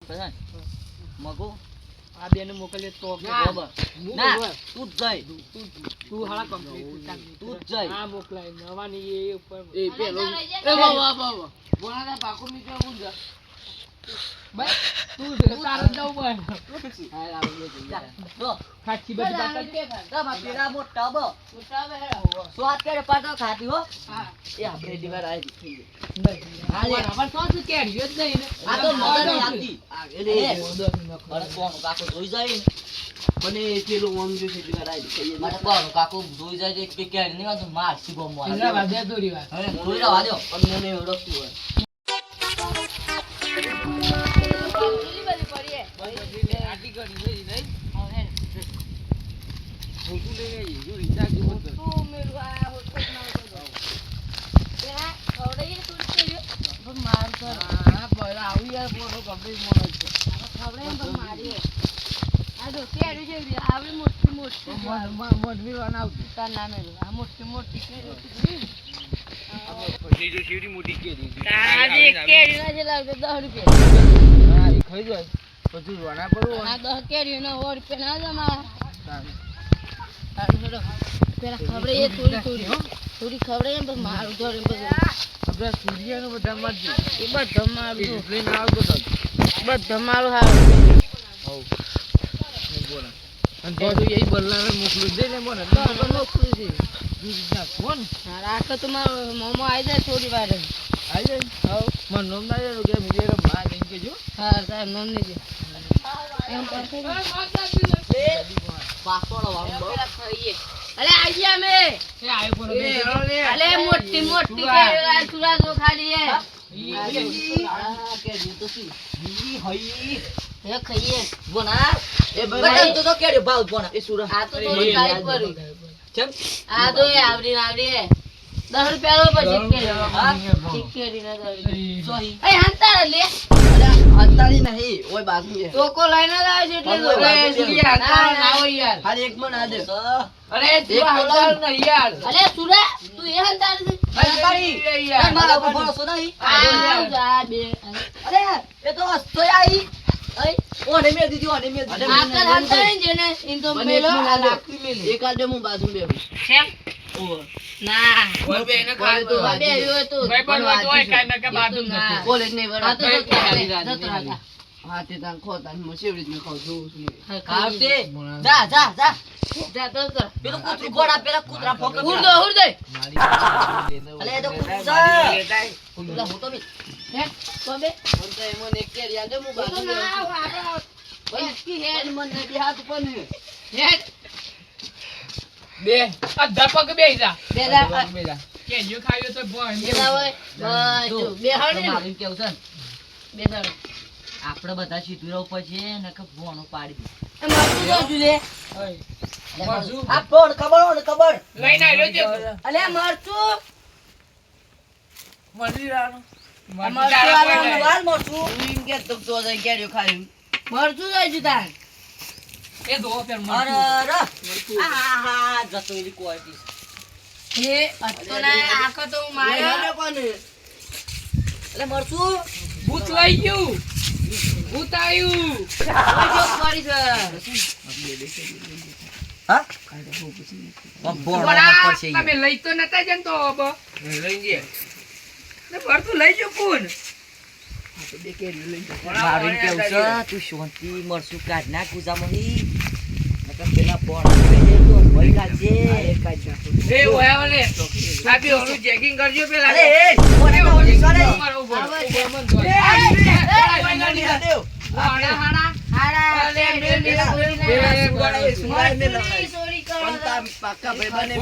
કસાય મગો આ બેને મોકલે તો બરાબર ના તું જ જઈ તું હાલા કમ્પ્લીટ તું જ જઈ આ મોકલાય નવાની એ ઉપર એ પેલો એ વાહ બોલાના પાકો મિત્રો કોણ જા બસ તું તાર જાવ બસ હા આવે જો ખાચી બધી વાત તો પેલા મોટા બો સ્વાદ કરે પાટો ખાતી હો એ આપણે દીવાર આવી થઈ હા બરાબર તો શું કેડ્યો જ નહીં ને આ તો મગજ લાગતી એટલે અરે કોણ કાકો જોઈ જાય ને મને પેલો ઓમ જો છે દીવાર આવી થઈ મને કોણ કાકો જોઈ જાય કે કેડ નહીં તો માર સીબો મો ના વાદે દોરી વાત હવે જોઈ રહ્યા વાજો પણ મને ઓળખતું હોય આટી કરી લઈ નહીં હવે ફોટો લઈ ગઈ જો રિચાર્જ મત કર તો મેરું આ હોત ના કરો પેલા ખવડાઈએ છોડી તો માર કર હા બરા આવી યાર ફોટો કમ્પ્લીટ મોનો છે ખવડાઈએ પણ મારી આ જો કેડી જેવી આવી મોટી મોટી મોટી બનાવતું તાર નામે આ મોટી મોટી કેડી પછી જો શીરી મોટી કેડી તાજે કેડી ના જે લાગે 10 રૂપિયા હા એ ખાઈ જાય પછી વણા પડું આ 10 કેડી ના 100 રૂપિયા ના જમા પેલા ખબર એ થોડી ખબર એમ બસ મારું જોડે બધું આપણે સૂર્યનો બધા મારજો એ બધા મારું લઈને આવ બધા મારું હારું હવ બોલા અને તો એ બલ્લાને મોકલું દે ને મને મોકલું છે દૂધના કોણ હા રાખો તો મારો મોમો આવી જાય થોડી વાર આવી જાય હવ મને નોમ ના જાય કે મેરે બા જઈને કેજો હા સાહેબ નોમ નહીં દે એમ કરશે પાસવાળો વાળો પેલા ખાઈએ અરે આઈએ અમે એ આયો કોનો બે અલે મોટી મોટી કે સુરા જો ખાલી કે તો સી બીજી હઈ એ ખાઈએ બોના એ બધા તો કેડ્યો ભાવ બોના એ સુરા આ તો થોડી ખાઈ પડી કેમ આ તો એ આવડી 10 રૂપિયા લો પછી કે હા ટિકેરી ના દરી સોહી એ હંતા લે અંતાળી નહીં ઓય બાજુ છે ટોકો લઈને લાવે છે એટલે તો એ સુરિયા હંતા ના હોય યાર હાલ એક મન આ દે અરે તું હંતા ન યાર અરે સુરા તું એ હંતા છે અંતાળી યાર મારા ઉપર ભરોસો નહીં આ જા બે અરે એ તો હસતોય આવી અય ઓને મે દીધી ઓને મે દીધી આકલ હંતા ને જેને ઇન તો મેલો આ લાકડી મેલે એક આડે હું બાજુ બેહું કેમ ઓ ના બોલ બે એને ખાય તો બે આવ્યો તો ભાઈ પણ વાતો કાઈ ના કે બાજુ નથી બોલે જ નહીં આ તો બરાબર જતો રાજા હા તે તાન ખો તાન મસેવડી જ મે ખાવ જોઉં છું ખાવતે જા જા જા જા તો કર પેલું કૂતરું ગોડા પેલા કૂતરા ફોક હુરદો હુરદો અલે એ તો કૂતરા પેલા હું તો બી હે તો બે પણ તો એમાં એક કે યાદ હું બાજુ ભાઈ કી હે મન ને હાથ પર ને હે બે અધપક બેજા બેજા કે જો ખાયો તો બોન બેજા હોય બસ બે હાડે મારું કેવું છે બે હાડે આપણે બધા સીધુરા ઉપર છે ને કે ફોનો પાડી એ મારું જો જુલે મરચું આ ફોન ખબર લઈને આવ્યો છે અલે મરચું મરચું મરચું વાલ મરચું એમ કે તો જાય કેડ્યો ખાયું મરચું જાય જુતા એ દો પેર અરે અરે આહા જતો એલી ક્વોલિટી એ અતોના આખો તો માર્યો કોને એટલે મરચું ભૂત લઈ ગયું ભૂત આવ્યું ઓજો કરી છે હા તમે લઈ તો નતા જન તો અબ લઈ ગયા ને ભરતું લઈ જો કોણ મારું કેવું છે તું શાંતિ મરચું કાઢ ના કુજામાંથી નકર પેલા બોણ ખાઈ જાય તો ભઈ કાઢજે એ ઓયા વાલે આપી ઓલું ચેકિંગ કરજો પેલા અરે એ કોને ઓલી કરે પાકા ભાઈ બને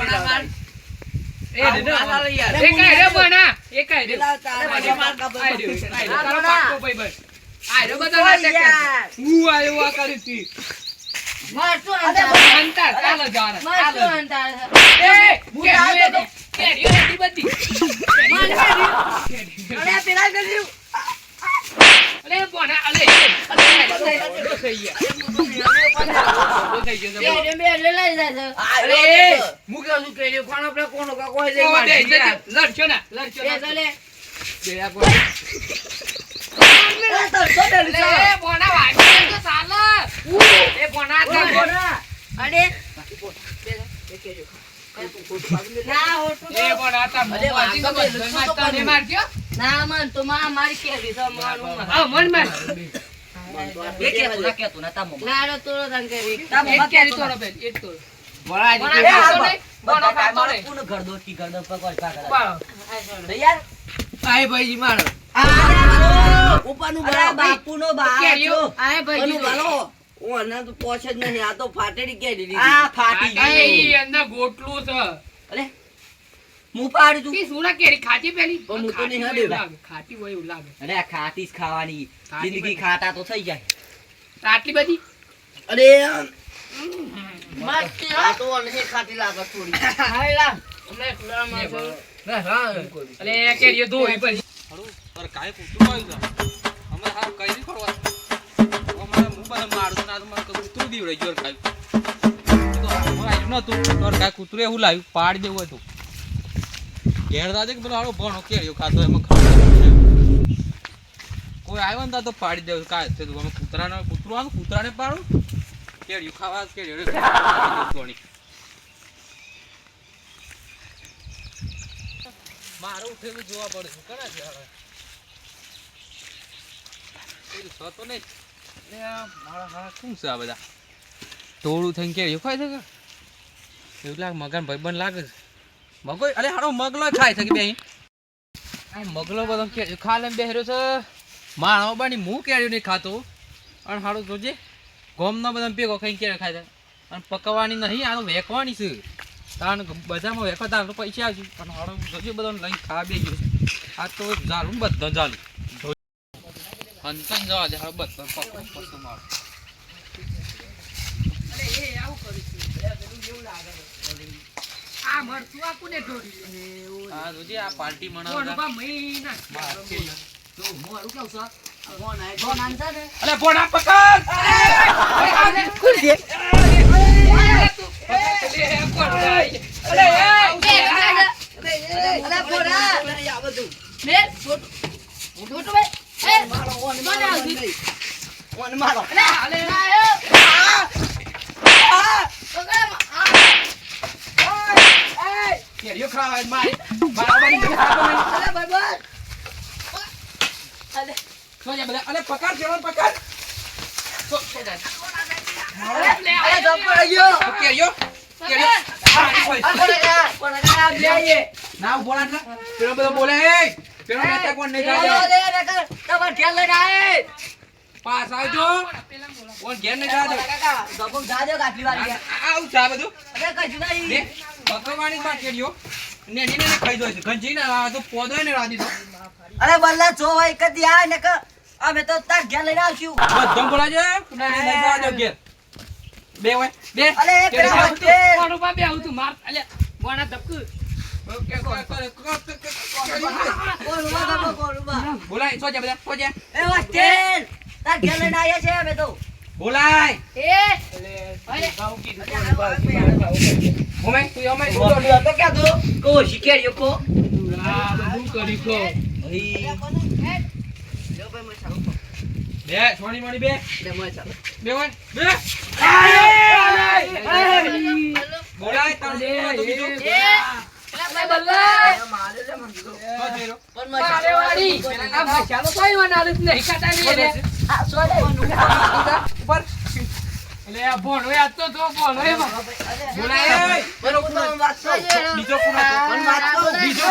લડશો અરે વાંચી તો બધું તો કર્યું. ના મન તો મારી કેરી છે મારું એ કેતું ના કેતું ના તામો ના તો રંગ કરી તામો કેરી તોડો બેન એક તોડ વળાઈ દે બોનો કાતો રે કોણ ગરદો કી ગરદો પકડ પાકડા યાર આય ભાઈજી મારો ઉપરનું બરા બાપુનો બાચો આય ભાઈજી બાલો ઓના તો પોછ જ નહીં આ તો ફાટેડી કેરી દીધી આ ફાટી ગઈ અંદર ગોટલું છે અરે હું પાડી તું કે સુરા કેરી ખાટી પેલી પણ હું તો નહીં હડે ખાટી હોય એવું લાગે અરે આ ખાટી જ ખાવાની જિંદગી ખાટા તો થઈ જાય આટલી બધી અરે મસ્તી આ તો અનહે ખાટી લાગે થોડી હાયલા અમે ખુરામાં છે ના હા અલે કેરીઓ ધોઈ પડી પર કાય કૂતરું આવ્યું છે અમે હારું કઈ નહીં ફરવા અમારે હું બધા મારું ના તો મને કૂતરું દીવડે જોર ખાયું તો હું આવ્યું નતું તો કાય કૂતરું એવું લાવ્યું પાડી દેવું હતું ઘેર દાદે કે પેલો હારો ભણો કેરીઓ ખાતો એમાં કોઈ આવ્યો ને તો પાડી દેવું કાય છે અમે કૂતરાને પાડું કેરીઓ ખાવા કેરીઓ મારે ઉઠેલું જોવા પડે છે કના છે હવે પેલું સતો નહીં એટલે મારા હારા શું છે આ બધા તોડું થઈને કેરીઓ ખાય છે કે એવું લાગે મગન ભાઈબંધ લાગે છે મગો અરે હારો મગલો ખાય છે કે બે મગલો બધો કેરીઓ ખા લે બેહર્યો છે માણો બાની હું કેરીઓ નહીં ખાતો અને હારો જોજે ગોમનો બધા ભેગો ખાઈને કેરીઓ ખાય છે અને પકવવાની નહીં આનો વેકવાની છે તાણ બજારમાં વેકવા તાણ પૈસા આવશે પણ હારો જોજે બધો લઈને ખા બે ગયો આ તો જાલું બધા જાલું હંતન જવા દે હવે બધા પકડું પકડું મારું આ મરતું આ કોને ઢોરી આ જોજે આ પાર્ટી મનાવતા તો મોરું કેવું છે ફોન આય ફોન આનસા ને અલે ફોન આપ પકડ ખુલ દે અરે પોરા અરે આ બધું લે ફોટો ભાઈ એ મારો ઓન મારો અલે આયો કેરીઓ ખાવા મારી બારાબારી ખાતો નહીં અલે બરાબર અલે સોજા બધા અલે પકડ ચલો પકડ સો જા અરે ધપ્પડ ગયો કેરીઓ ના બોલા ના પેલો બધો બોલે એ પેલો નેતા કોણ નહીં જાય તમાર ઘેર લઈને આય પાસ આવજો કોણ ઘેર નહીં જાય ધપ્પડ જાજો કાટલી વાળી આવ ચા બધું અરે કશું ને નહીં પકડવાની માં કેરીઓ ને નીને ખાઈ દો છે ગંજી ના આ તો પોદો ને રાદી તો અરે બલ્લા જો ભાઈ કદી આ ને કે અમે તો તાર ઘેર લઈને આવશું બધમ બોલાજો ના નહીં જાજો ઘેર બે હોય બે અલે પેલા હોટેલ કોનો બા બે આવું તું માર અલે બોના ધબકુ બોલાય સોજા બધા સોજા એ હોટેલ તાર ઘેર લઈને આયા છે અમે તો બોલાય અરે ઓમે તું ઓમે તો ક્યાં તો કો શીખેડ્યો કો બધું કરી કો બે છોડી મણી બે બે હોય બે બોલાય તમે બીજું બીજો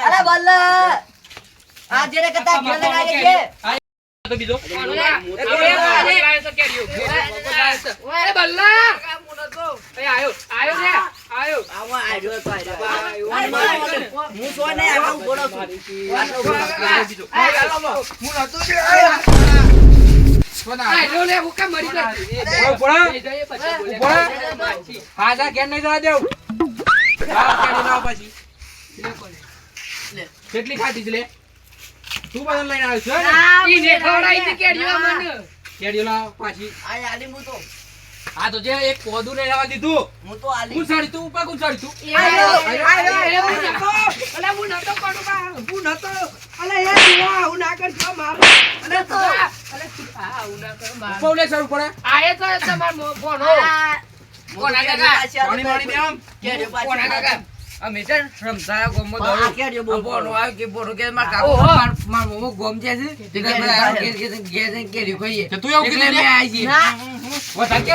અરે બલ્લા આ જેને કતા ઘેર લઈને આયા છે તો બીજો હું સો નહીં આવ્યો હું બોલો છું હાજા ઘેર નહીં જવા દેવું પછી કેટલી ખાધી છે લે તું બધા લઈને આવ્યો છે કેડીઓ લાવ પાછી આ આલી હું તો આ તો જે એક પોદું લઈ આવવા દીધું હું તો આલી હું સાડી તું ઉપર કોણ સાડી તું પૌલે સારું પડે આયે તો તમાર ફોનો કોના કાકા પાણી પાણી બે આમ કેજો પાછી કોના કાકા અમે છે ને રમતા ગોમો આ દરો કેજો બોલ બોનો આવ્યો કે બોનો કે માર કાકો માર મોમો ગોમ છે તે કે કે ખોઈએ કે તું એવું કીધું મે ને? આવી છે ના વતા કે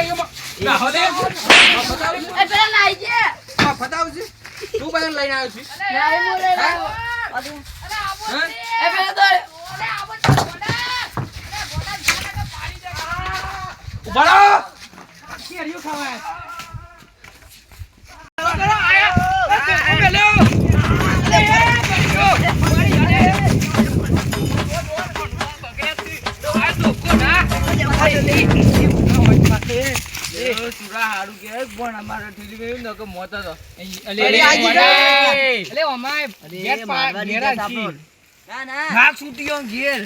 ના હોદે એ પેલા નાઈ છે ફતાવ છે તું બધાને લઈને આવ્યો છે નાઈ બોલે હા? હા? એ પેલા તો ઉભા રહો કેરીઓ ખાવા ના ના નાક છૂટ્યો ઘેર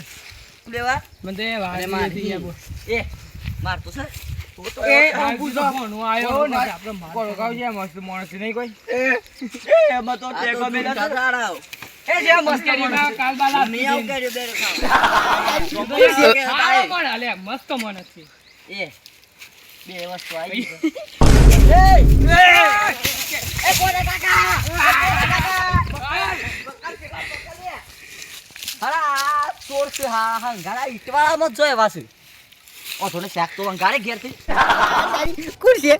લેવા મને અરે વાડી મારી. હતી એ માર તો સર એ પૂછો ફોન આયો ને આપણે કોળો ગાવ છે મસ્ત માણસ નહીં કોઈ એમાં તો ટેકો મે ના સારાવ એ જે મસ્ત કરી કાલ બાલા મે આવ કર્યો બેરો ખાવ હા પણ અલે મસ્ત માણસ છે એ બે વસ્તુ આવી ગઈ એ કોના કાકા હરા ચોર છે હા હા ગાડા ઈટવાળામાં જ જોય વાસુ ઓ થોડે શાક તો ગાડે ઘેર થી કુરશી